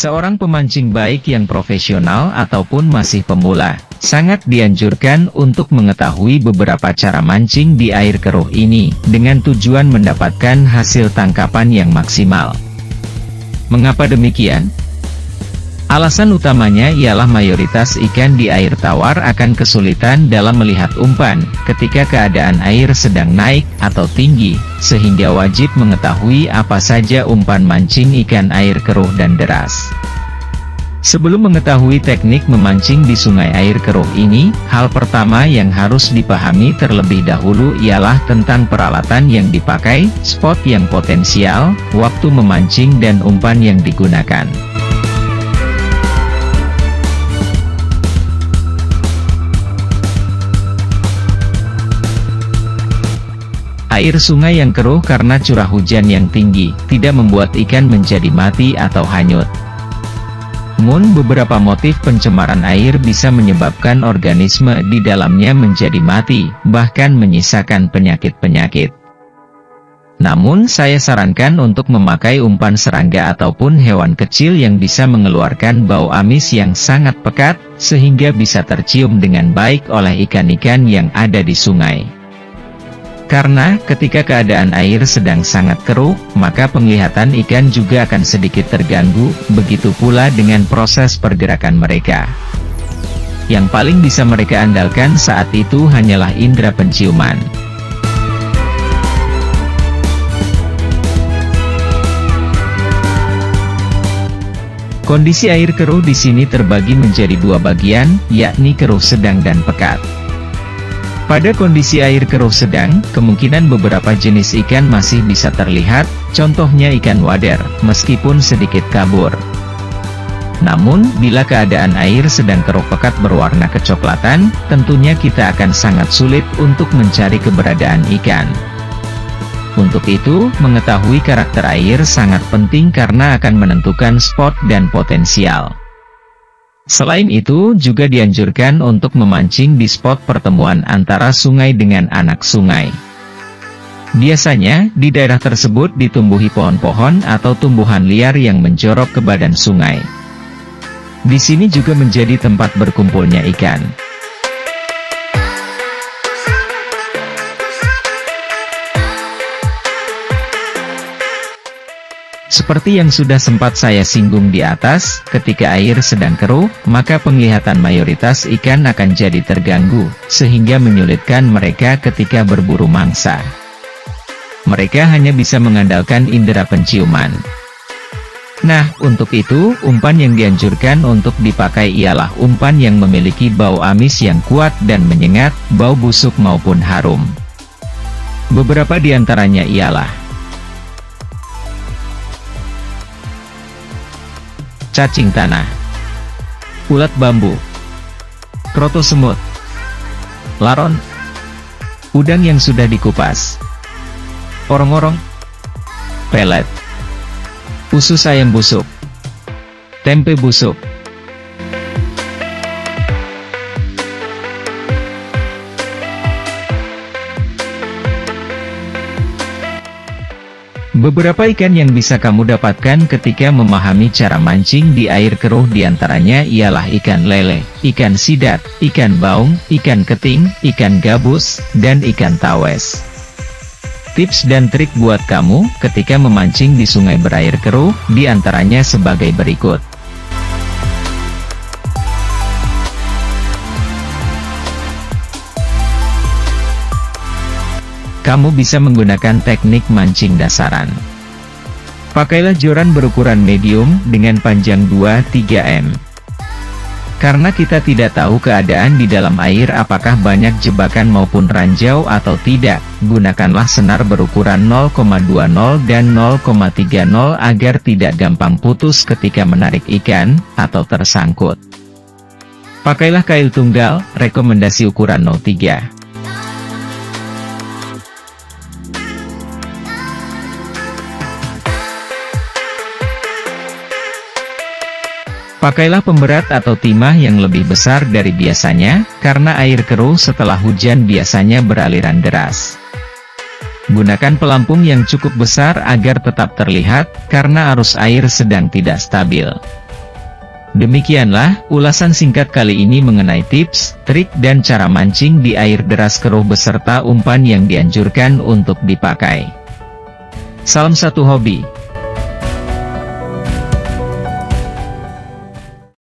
Seorang pemancing baik yang profesional ataupun masih pemula, sangat dianjurkan untuk mengetahui beberapa cara mancing di air keruh ini, dengan tujuan mendapatkan hasil tangkapan yang maksimal. Mengapa demikian? Alasan utamanya ialah mayoritas ikan di air tawar akan kesulitan dalam melihat umpan, ketika keadaan air sedang naik atau tinggi, sehingga wajib mengetahui apa saja umpan mancing ikan air keruh dan deras. Sebelum mengetahui teknik memancing di sungai air keruh ini, hal pertama yang harus dipahami terlebih dahulu ialah tentang peralatan yang dipakai, spot yang potensial, waktu memancing dan umpan yang digunakan. Air sungai yang keruh karena curah hujan yang tinggi, tidak membuat ikan menjadi mati atau hanyut. Namun beberapa motif pencemaran air bisa menyebabkan organisme di dalamnya menjadi mati, bahkan menyisakan penyakit-penyakit. Namun saya sarankan untuk memakai umpan serangga ataupun hewan kecil yang bisa mengeluarkan bau amis yang sangat pekat, sehingga bisa tercium dengan baik oleh ikan-ikan yang ada di sungai. Karena, ketika keadaan air sedang sangat keruh, maka penglihatan ikan juga akan sedikit terganggu, begitu pula dengan proses pergerakan mereka. Yang paling bisa mereka andalkan saat itu hanyalah indera penciuman. Kondisi air keruh di sini terbagi menjadi dua bagian, yakni keruh sedang dan pekat. Pada kondisi air keruh sedang, kemungkinan beberapa jenis ikan masih bisa terlihat, contohnya ikan wader, meskipun sedikit kabur. Namun, bila keadaan air sedang keruh pekat berwarna kecoklatan, tentunya kita akan sangat sulit untuk mencari keberadaan ikan. Untuk itu, mengetahui karakter air sangat penting karena akan menentukan spot dan potensial. Selain itu, juga dianjurkan untuk memancing di spot pertemuan antara sungai dengan anak sungai. Biasanya, di daerah tersebut ditumbuhi pohon-pohon atau tumbuhan liar yang menjorok ke badan sungai. Di sini juga menjadi tempat berkumpulnya ikan. Seperti yang sudah sempat saya singgung di atas, ketika air sedang keruh, maka penglihatan mayoritas ikan akan jadi terganggu, sehingga menyulitkan mereka ketika berburu mangsa. Mereka hanya bisa mengandalkan indera penciuman. Nah, untuk itu, umpan yang dianjurkan untuk dipakai ialah umpan yang memiliki bau amis yang kuat dan menyengat, bau busuk maupun harum. Beberapa di antaranya ialah cacing tanah, ulat bambu, kroto semut, laron, udang yang sudah dikupas, orong-orong, pelet, usus ayam busuk, tempe busuk. Beberapa ikan yang bisa kamu dapatkan ketika memahami cara mancing di air keruh diantaranya ialah ikan lele, ikan sidat, ikan baung, ikan keting, ikan gabus, dan ikan tawes. Tips dan trik buat kamu ketika memancing di sungai berair keruh, diantaranya sebagai berikut. Kamu bisa menggunakan teknik mancing dasaran. Pakailah joran berukuran medium dengan panjang 2-3 m. Karena kita tidak tahu keadaan di dalam air apakah banyak jebakan maupun ranjau atau tidak, gunakanlah senar berukuran 0,20 dan 0,30 agar tidak gampang putus ketika menarik ikan, atau tersangkut. Pakailah kail tunggal, rekomendasi ukuran 03. Pakailah pemberat atau timah yang lebih besar dari biasanya, karena air keruh setelah hujan biasanya beraliran deras. Gunakan pelampung yang cukup besar agar tetap terlihat, karena arus air sedang tidak stabil. Demikianlah ulasan singkat kali ini mengenai tips, trik dan cara mancing di air deras keruh beserta umpan yang dianjurkan untuk dipakai. Salam satu hobi.